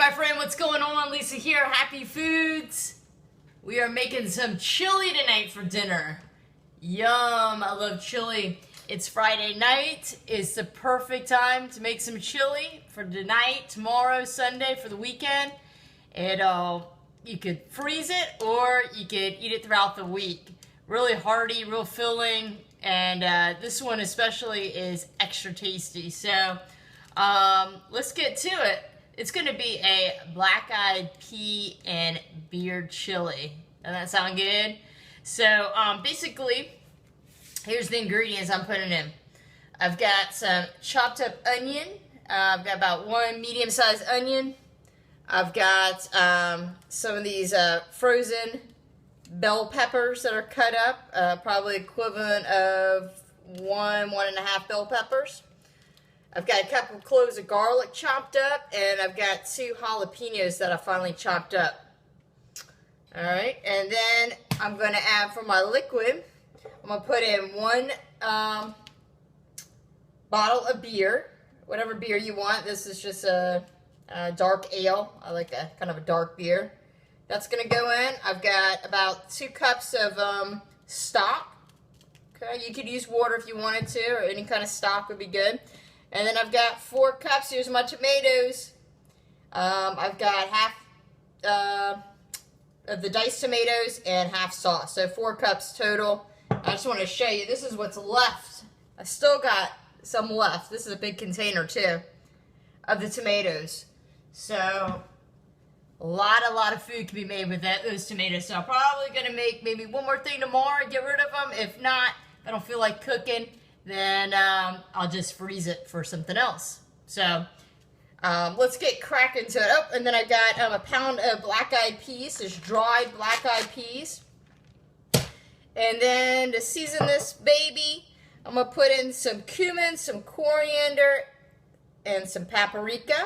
my friend, what's going on? Lisa here, Happy Foods. We are making some chili tonight for dinner. Yum, I love chili. It's Friday night. It's the perfect time to make some chili for tonight, tomorrow, Sunday, for the weekend. You could freeze it or you could eat it throughout the week. Really hearty, real filling, and this one especially is extra tasty. So let's get to it. It's going to be a black-eyed pea and beer chili. Doesn't that sound good? So basically, here's the ingredients I'm putting in. I've got some chopped up onion. I've got about one medium-sized onion. I've got some of these frozen bell peppers that are cut up, probably equivalent of one and a half bell peppers. I've got a couple of cloves of garlic chopped up, and I've got 2 jalapenos that I finally chopped up. Alright, and then I'm going to add for my liquid, I'm going to put in 1 bottle of beer, whatever beer you want. This is just a dark ale. I like a kind of a dark beer. That's going to go in. I've got about 2 cups of stock. Okay, you could use water if you wanted to, or any kind of stock would be good. And then I've got 4 cups. Here's my tomatoes. I've got half of the diced tomatoes and half sauce. So 4 cups total. I just want to show you. This is what's left. I still got some left. This is a big container too of the tomatoes. So a lot of food can be made with those tomatoes. So I'm probably going to make maybe one more thing tomorrow and get rid of them. If not, if I don't feel like cooking, then I'll just freeze it for something else. So let's get cracking to it. Oh, and then I got a pound of black-eyed peas, just dried black-eyed peas. And then to season this baby, I'm going to put in some cumin, some coriander, and some paprika.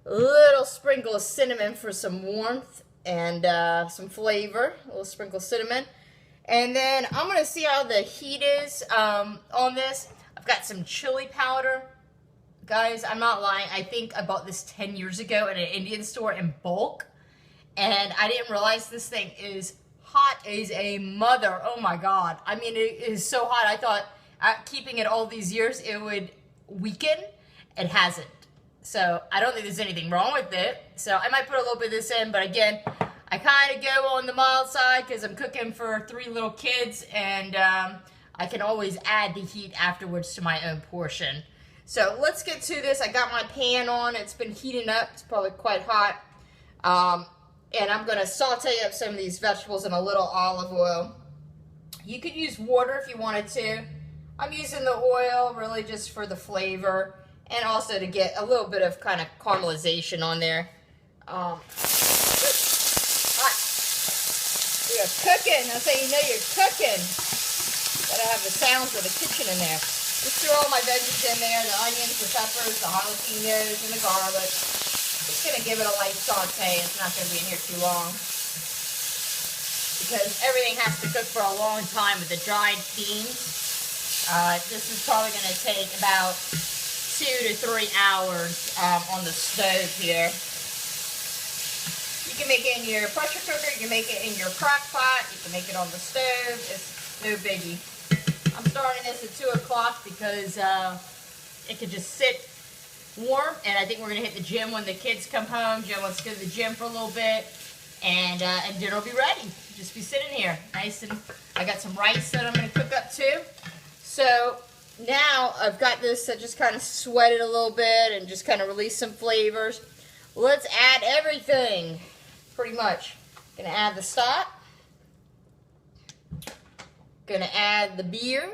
A little sprinkle of cinnamon for some warmth and some flavor. A little sprinkle of cinnamon. And then I'm going to see how the heat is on this. I've got some chili powder. Guys, I'm not lying. I think I bought this 10 years ago at an Indian store in bulk. And I didn't realize this thing is hot as a mother. Oh my God. I mean, it is so hot. I thought keeping it all these years, it would weaken. It hasn't. So I don't think there's anything wrong with it. So I might put a little bit of this in. But again, I kind of go on the mild side because I'm cooking for 3 little kids, and I can always add the heat afterwards to my own portion. So let's get to this. I got my pan on. It's been heating up. It's probably quite hot. And I'm going to saute up some of these vegetables in a little olive oil. You could use water if you wanted to. I'm using the oil really just for the flavor and also to get a little bit of kind of caramelization on there. You're cooking. That's how you know you're cooking. Gotta have the sounds of the kitchen in there. Just threw all my veggies in there, the onions, the peppers, the jalapenos, and the garlic. Just gonna give it a light saute. It's not gonna be in here too long because everything has to cook for a long time with the dried beans. This is probably gonna take about 2 to 3 hours on the stove here. You can make it in your pressure cooker, you can make it in your crock pot, you can make it on the stove, it's no biggie. I'm starting this at 2 o'clock because it could just sit warm, and I think we're going to hit the gym when the kids come home. Jen wants to go to the gym for a little bit, and dinner will be ready. Just be sitting here, nice, and I got some rice that I'm going to cook up too. So now I've got this that just kind of sweated a little bit and just kind of released some flavors. Let's add everything. Pretty much. Gonna add the stock. Gonna add the beer.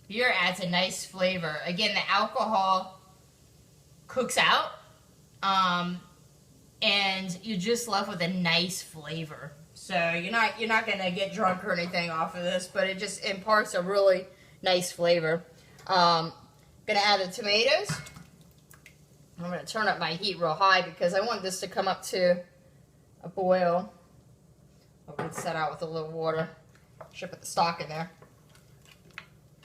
Beer adds a nice flavor. Again, the alcohol cooks out, and you're just left with a nice flavor. So you're not gonna get drunk or anything off of this, but it just imparts a really nice flavor. Gonna add the tomatoes. I'm going to turn up my heat real high because I want this to come up to a boil. I'll get set out with a little water. Should put the stock in there.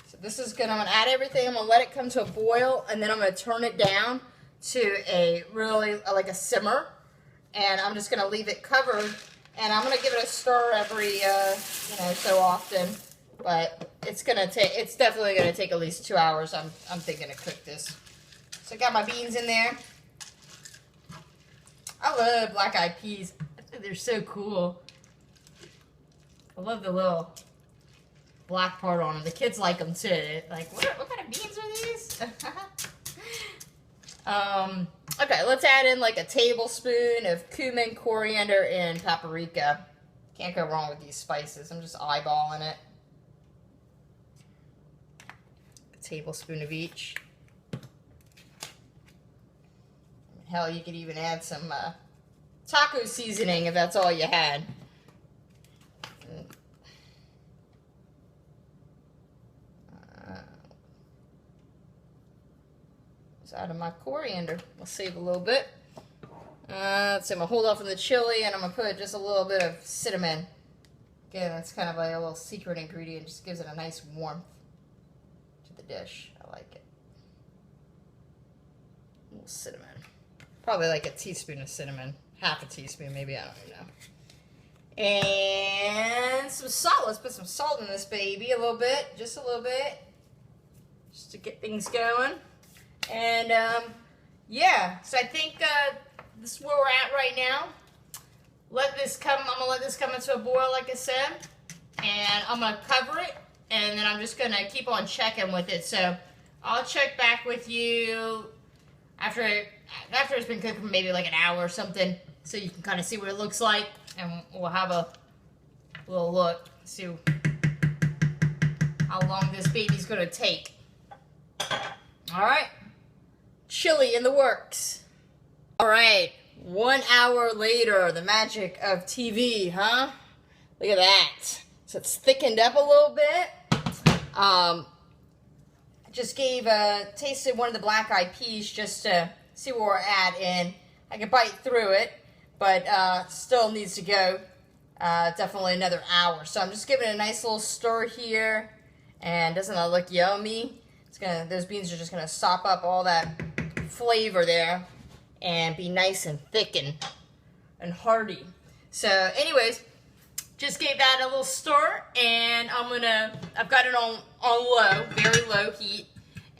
So So this is good. I'm going to add everything. I'm going to let it come to a boil, and then I'm going to turn it down to a really, like a simmer. And I'm just going to leave it covered. And I'm going to give it a stir every, so often. But it's definitely going to take at least 2 hours, I'm thinking, to cook this. So I got my beans in there. I love black-eyed peas. I think they're so cool. I love the little black part on them. The kids like them too. Like, what kind of beans are these? Okay, let's add in like a tablespoon of cumin, coriander, and paprika. Can't go wrong with these spices. I'm just eyeballing it. A tablespoon of each. Hell, you could even add some taco seasoning if that's all you had. Out of my coriander. I'll save a little bit. Let's see, I'm going to hold off on the chili, and I'm going to put just a little bit of cinnamon. Again, that's kind of like a little secret ingredient. Just gives it a nice warmth to the dish. I like it. A little cinnamon. Probably like a teaspoon of cinnamon. Half a teaspoon, maybe. I don't even know. And some salt. Let's put some salt in this baby a little bit. Just a little bit. Just to get things going. And, yeah, so I think this is where we're at right now. I'm going to let this come into a boil, like I said. And I'm going to cover it. And then I'm just going to keep on checking with it. So I'll check back with you after it's been cooking for maybe like an hour or something. So you can kind of see what it looks like. And we'll have a little look. See how long this baby's going to take. All right. Chili in the works. All right, 1 hour later, the magic of TV, huh? Look at that. So it's thickened up a little bit. I just tasted one of the black-eyed peas just to see where we're at, and I can bite through it, but still needs to go definitely another hour. So I'm just giving it a nice little stir here, and doesn't that look yummy? Those beans are just gonna sop up all that flavor there and be nice and thick and hearty. So anyways, just gave that a little stir, and I've got it on low, very low heat,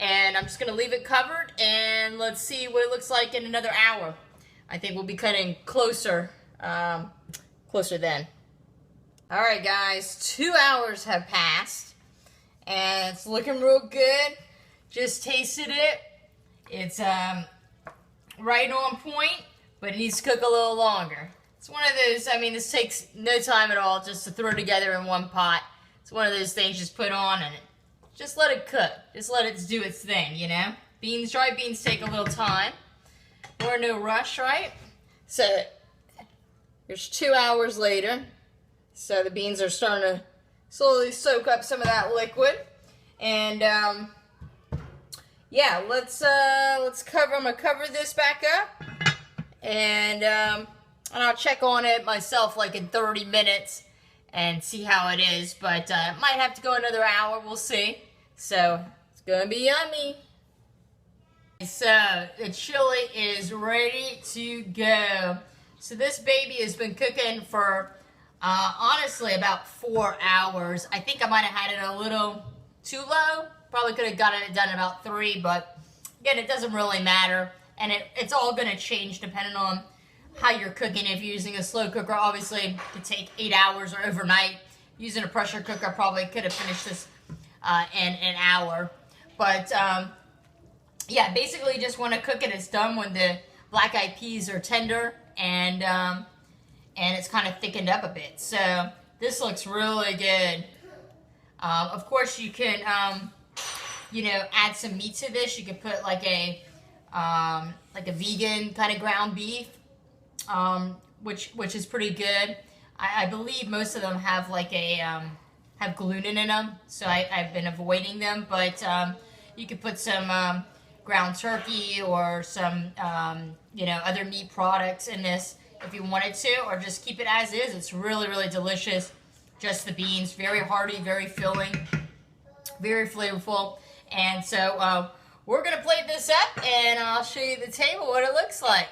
and I'm just gonna leave it covered, and let's see what it looks like in another hour. I think we'll be cutting closer then. All right, guys, 2 hours have passed, and it's looking real good. Just tasted it. It's right on point, but it needs to cook a little longer. It's one of those, this takes no time at all just to throw together in one pot. It's one of those things just put on and just let it cook. Just let it do its thing, you know? Dry beans take a little time. We're in no rush, right? So, there's 2 hours later. So the beans are starting to slowly soak up some of that liquid. And, yeah, I'm gonna cover this back up, and I'll check on it myself like in 30 minutes and see how it is, but might have to go another hour, we'll see. So it's gonna be yummy. So the chili is ready to go. So this baby has been cooking for honestly about 4 hours. I think I might have had it a little too low. Probably could have gotten it done in about 3, but again, it doesn't really matter. And it's all going to change depending on how you're cooking. If you're using a slow cooker, obviously it could take 8 hours or overnight. Using a pressure cooker, probably could have finished this in an hour. But yeah, basically just want to cook it. It's done when the black-eyed peas are tender and it's kind of thickened up a bit. So this looks really good. Of course, you can add some meat to this. You could put like a vegan kind of ground beef, which is pretty good. I believe most of them have have gluten in them, so I've been avoiding them. But you could put some ground turkey or some other meat products in this if you wanted to, or just keep it as is. It's really, really delicious. Just the beans, very hearty, very filling. very flavorful. And so we're gonna plate this up, and I'll show you the table what it looks like.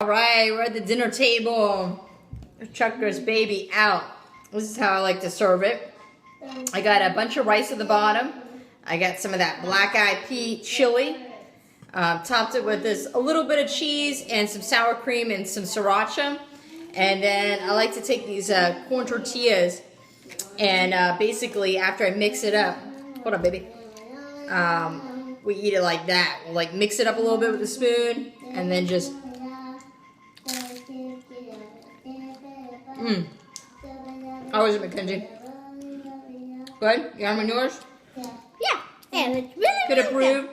All right, we're at the dinner table. Chucker's baby out. This is how I like to serve it. I got a bunch of rice at the bottom. I got some of that black-eyed pea chili. Topped it with a little bit of cheese and some sour cream and some sriracha. And then I like to take these corn tortillas and basically after I mix it up, hold on baby, we eat it like that. We'll like mix it up a little bit with a spoon and then just How is it, Mackenzie? Good? You on yours? Yeah, it's really Could approve.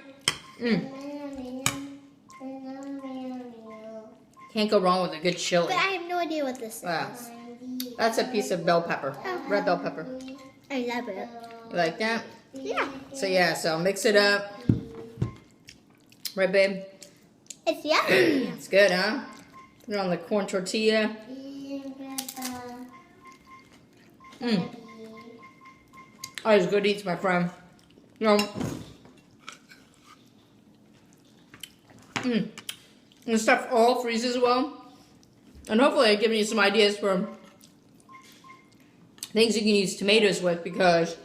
Can't go wrong with a good chili. But I have no idea what this Wow. is. That's a piece of bell pepper. Red bell pepper. I love it. You like that? Yeah. So mix it up. Right, babe? It's yummy. It's good, huh? Put it on the corn tortilla. Oh, it's good eats, my friend. You know. And the stuff all freezes well. And hopefully I've given you some ideas for things you can use tomatoes with, because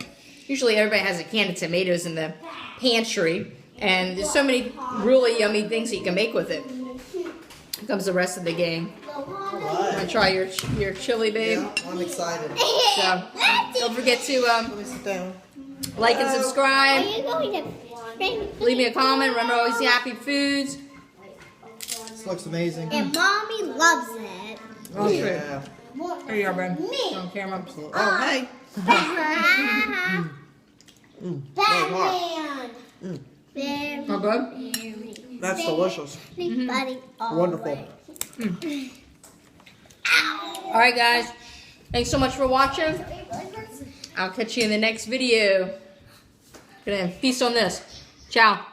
usually everybody has a can of tomatoes in the pantry. And there's so many really yummy things that you can make with it. Here comes the rest of the gang. Want to try your chili, babe? Yeah, I'm excited. So, don't forget to Let me sit down. like and Are subscribe. you going to bring Leave me a comment. Remember, always the happy foods. This looks amazing. And Mommy loves it. Oh, sure. Yeah. Here you are, babe. Me. On camera. Oh, hey. Batman. Oh, good? That's delicious. Buddy. Wonderful. All right, guys. Thanks so much for watching. I'll catch you in the next video. Gonna feast on this. Ciao.